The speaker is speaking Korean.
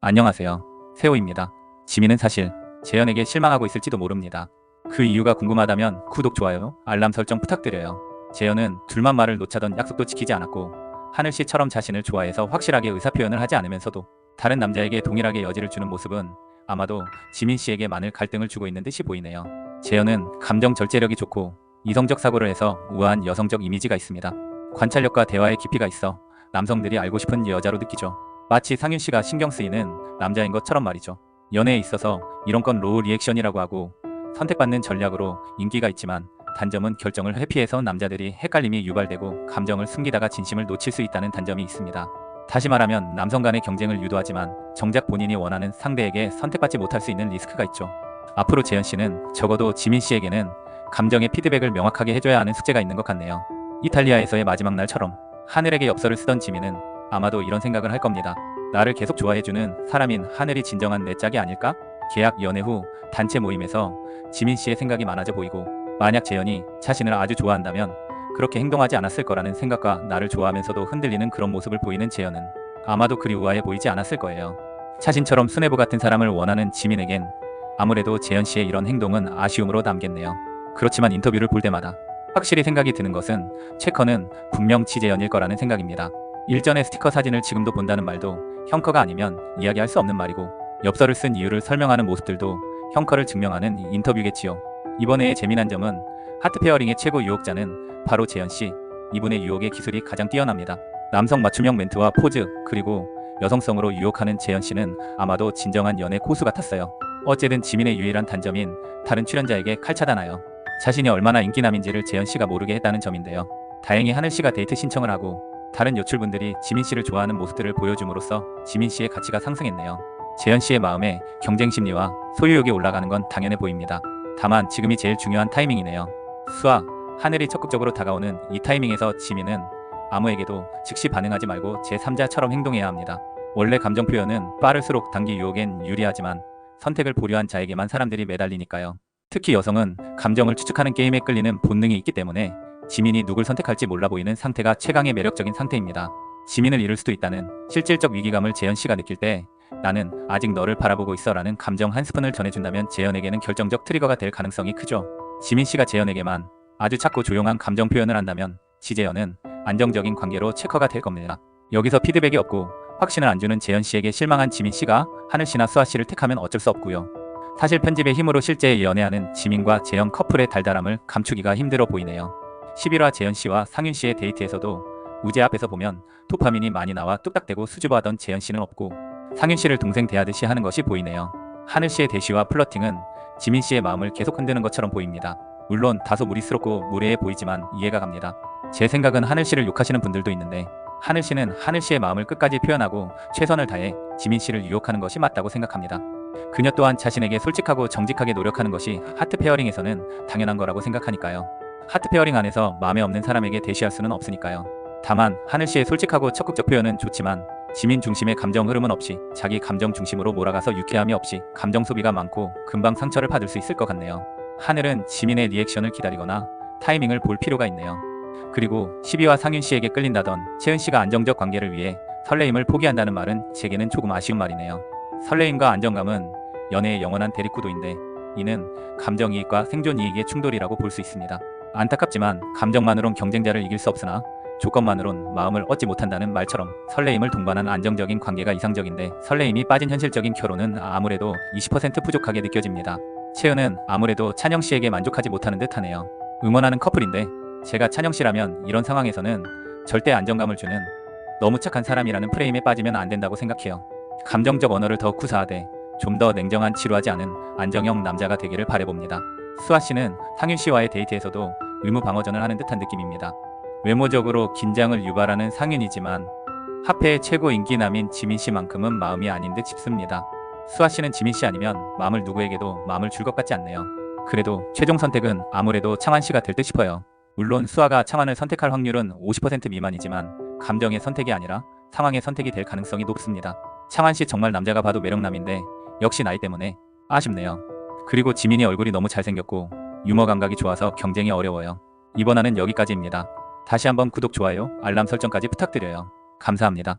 안녕하세요. 세호입니다. 지민은 사실 재현에게 실망하고 있을지도 모릅니다. 그 이유가 궁금하다면 구독, 좋아요, 알람 설정 부탁드려요. 재현은 둘만 말을 놓자던 약속도 지키지 않았고 하늘씨처럼 자신을 좋아해서 확실하게 의사표현을 하지 않으면서도 다른 남자에게 동일하게 여지를 주는 모습은 아마도 지민씨에게 많은 갈등을 주고 있는 듯이 보이네요. 재현은 감정 절제력이 좋고 이성적 사고를 해서 우아한 여성적 이미지가 있습니다. 관찰력과 대화의 깊이가 있어 남성들이 알고 싶은 여자로 느끼죠. 마치 상윤씨가 신경 쓰이는 남자인 것처럼 말이죠. 연애에 있어서 이런 건 로우 리액션이라고 하고 선택받는 전략으로 인기가 있지만 단점은 결정을 회피해서 남자들이 헷갈림이 유발되고 감정을 숨기다가 진심을 놓칠 수 있다는 단점이 있습니다. 다시 말하면 남성 간의 경쟁을 유도하지만 정작 본인이 원하는 상대에게 선택받지 못할 수 있는 리스크가 있죠. 앞으로 재현씨는 적어도 지민씨에게는 감정의 피드백을 명확하게 해줘야 하는 숙제가 있는 것 같네요. 이탈리아에서의 마지막 날처럼 하늘에게 엽서를 쓰던 지민은 아마도 이런 생각을 할 겁니다. 나를 계속 좋아해주는 사람인 하늘이 진정한 내 짝이 아닐까? 계약 연애 후 단체 모임에서 지민씨의 생각이 많아져 보이고 만약 재현이 자신을 아주 좋아한다면 그렇게 행동하지 않았을 거라는 생각과 나를 좋아하면서도 흔들리는 그런 모습을 보이는 재현은 아마도 그리 우아해 보이지 않았을 거예요. 자신처럼 수뇌부 같은 사람을 원하는 지민에겐 아무래도 재현씨의 이런 행동은 아쉬움으로 남겠네요. 그렇지만 인터뷰를 볼 때마다 확실히 생각이 드는 것은 체커는 분명 지재현일 거라는 생각입니다. 일전에 스티커 사진을 지금도 본다는 말도 형커가 아니면 이야기할 수 없는 말이고 엽서를 쓴 이유를 설명하는 모습들도 형커를 증명하는 인터뷰겠지요. 이번에의 재미난 점은 하트 페어링의 최고 유혹자는 바로 재현씨. 이분의 유혹의 기술이 가장 뛰어납니다. 남성 맞춤형 멘트와 포즈 그리고 여성성으로 유혹하는 재현씨는 아마도 진정한 연애 고수 같았어요. 어쨌든 지민의 유일한 단점인 다른 출연자에게 칼차다나요. 자신이 얼마나 인기남인지를 재현씨가 모르게 했다는 점인데요. 다행히 하늘씨가 데이트 신청을 하고 다른 여출분들이 지민씨를 좋아하는 모습들을 보여줌으로써 지민씨의 가치가 상승했네요. 재현씨의 마음에 경쟁심리와 소유욕이 올라가는 건 당연해 보입니다. 다만 지금이 제일 중요한 타이밍이네요. 수아, 하늘이 적극적으로 다가오는 이 타이밍에서 지민은 아무에게도 즉시 반응하지 말고 제3자처럼 행동해야 합니다. 원래 감정 표현은 빠를수록 단기 유혹엔 유리하지만 선택을 보류한 자에게만 사람들이 매달리니까요. 특히 여성은 감정을 추측하는 게임에 끌리는 본능이 있기 때문에 지민이 누굴 선택할지 몰라 보이는 상태가 최강의 매력적인 상태입니다. 지민을 잃을 수도 있다는 실질적 위기감을 재현씨가 느낄 때 나는 아직 너를 바라보고 있어 라는 감정 한 스푼을 전해준다면 재현에게는 결정적 트리거가 될 가능성이 크죠. 지민씨가 재현에게만 아주 작고 조용한 감정 표현을 한다면 지재현은 안정적인 관계로 체커가 될 겁니다. 여기서 피드백이 없고 확신을 안 주는 재현씨에게 실망한 지민씨가 하늘씨나 수아씨를 택하면 어쩔 수 없고요. 사실 편집의 힘으로 실제 연애하는 지민과 재현 커플의 달달함을 감추기가 힘들어 보이네요. 11화 재현씨와 상윤씨의 데이트에서도 우재 앞에서 보면 도파민이 많이 나와 뚝딱대고 수줍어하던 재현씨는 없고 상윤씨를 동생 대하듯이 하는 것이 보이네요. 하늘씨의 대시와 플러팅은 지민씨의 마음을 계속 흔드는 것처럼 보입니다. 물론 다소 무리스럽고 무례해 보이지만 이해가 갑니다. 제 생각은 하늘씨를 욕하시는 분들도 있는데 하늘씨는 하늘씨의 마음을 끝까지 표현하고 최선을 다해 지민씨를 유혹하는 것이 맞다고 생각합니다. 그녀 또한 자신에게 솔직하고 정직하게 노력하는 것이 하트 페어링에서는 당연한 거라고 생각하니까요. 하트 페어링 안에서 마음에 없는 사람에게 대시할 수는 없으니까요. 다만 하늘씨의 솔직하고 적극적 표현은 좋지만 지민 중심의 감정 흐름은 없이 자기 감정 중심으로 몰아가서 유쾌함이 없이 감정 소비가 많고 금방 상처를 받을 수 있을 것 같네요. 하늘은 지민의 리액션을 기다리거나 타이밍을 볼 필요가 있네요. 그리고 12화 상윤씨에게 끌린다던 채은씨가 안정적 관계를 위해 설레임을 포기한다는 말은 제게는 조금 아쉬운 말이네요. 설레임과 안정감은 연애의 영원한 대립구도인데 이는 감정이익과 생존이익의 충돌이라고 볼 수 있습니다. 안타깝지만 감정만으론 경쟁자를 이길 수 없으나 조건만으론 마음을 얻지 못한다는 말처럼 설레임을 동반한 안정적인 관계가 이상적인데 설레임이 빠진 현실적인 결혼은 아무래도 20% 부족하게 느껴집니다. 채은은 아무래도 찬영씨에게 만족하지 못하는 듯 하네요. 응원하는 커플인데 제가 찬영씨라면 이런 상황에서는 절대 안정감을 주는 너무 착한 사람이라는 프레임에 빠지면 안 된다고 생각해요. 감정적 언어를 더 구사하되 좀 더 냉정한 지루하지 않은 안정형 남자가 되기를 바라봅니다. 수아씨는 상윤씨와의 데이트에서도 의무 방어전을 하는 듯한 느낌입니다. 외모적으로 긴장을 유발하는 상윤이지만 하페의 최고 인기남인 지민씨만큼은 마음이 아닌 듯 싶습니다. 수아씨는 지민씨 아니면 마음을 누구에게도 마음을 줄 것 같지 않네요. 그래도 최종 선택은 아무래도 창환씨가 될 듯 싶어요. 물론 수아가 창환을 선택할 확률은 50% 미만이지만 감정의 선택이 아니라 상황의 선택이 될 가능성이 높습니다. 창환씨 정말 남자가 봐도 매력남인데 역시 나이 때문에 아쉽네요. 그리고 지민이 얼굴이 너무 잘생겼고 유머 감각이 좋아서 경쟁이 어려워요. 이번 화는 여기까지입니다. 다시 한번 구독, 좋아요, 알람 설정까지 부탁드려요. 감사합니다.